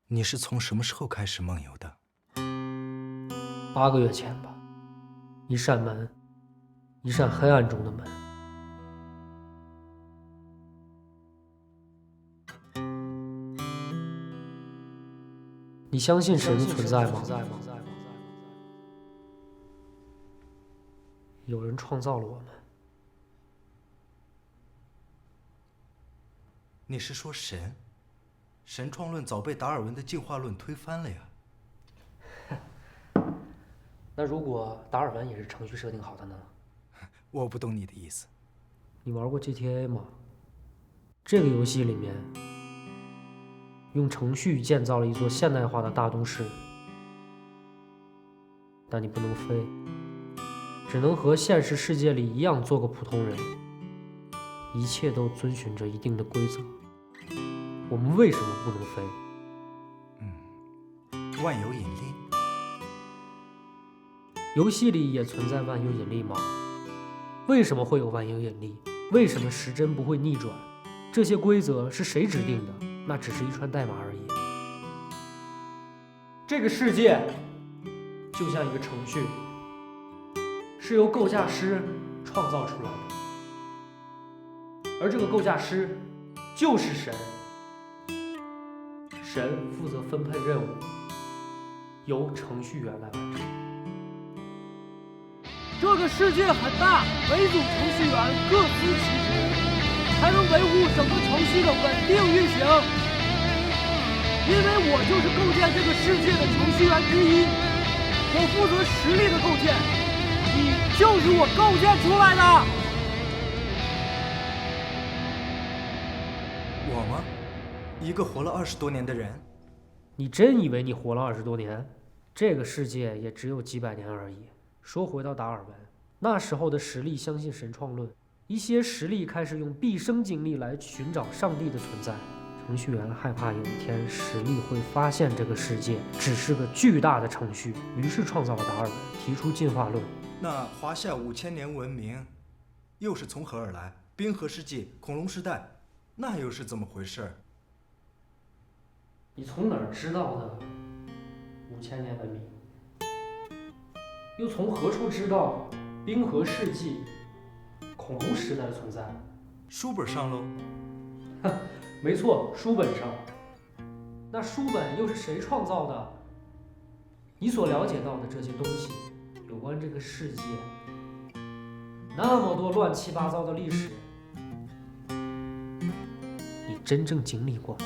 你是从什么时候开始梦游的8个月前吧，一扇门，一扇黑暗中的门。你相信神的存在吗？有人创造了我们。你是说神？神创论早被达尔文的进化论推翻了呀。那如果达尔文也是程序设定好的呢？我不懂你的意思。你玩过 GTA 吗？这个游戏里面用程序建造了一座现代化的大都市，但你不能飞，只能和现实世界里一样做个普通人，一切都遵循着一定的规则。我们为什么不能飞？万有引力。游戏里也存在万有引力吗？为什么会有万有引力？为什么时针不会逆转？这些规则是谁制定的？那只是一串代码而已。这个世界就像一个程序，是由构架师创造出来的，而这个构架师就是神。神负责分配任务，由程序员来完成。这个世界很大，每组程序员各司其职，才能维护整个程序的稳定运行。因为我就是构建这个世界的程序员之一，我负责实力的构建，你就是我构建出来的。我吗？一个活了20多年的人？你真以为你活了20多年？这个世界也只有几百年而已。说回到达尔文，那时候的实力相信神创论，一些实力开始用毕生精力来寻找上帝的存在。程序员害怕有一天实力会发现这个世界只是个巨大的程序，于是创造了达尔文，提出进化论。那华夏5000年文明又是从何而来？冰河世纪、恐龙时代，那又是怎么回事？你从哪儿知道的5000年文明？又从何处知道冰河世纪、恐龙时代的存在？书本上喽。没错，书本上。那书本又是谁创造的？你所了解到的这些东西，有关这个世界，那么多乱七八糟的历史，你真正经历过吗？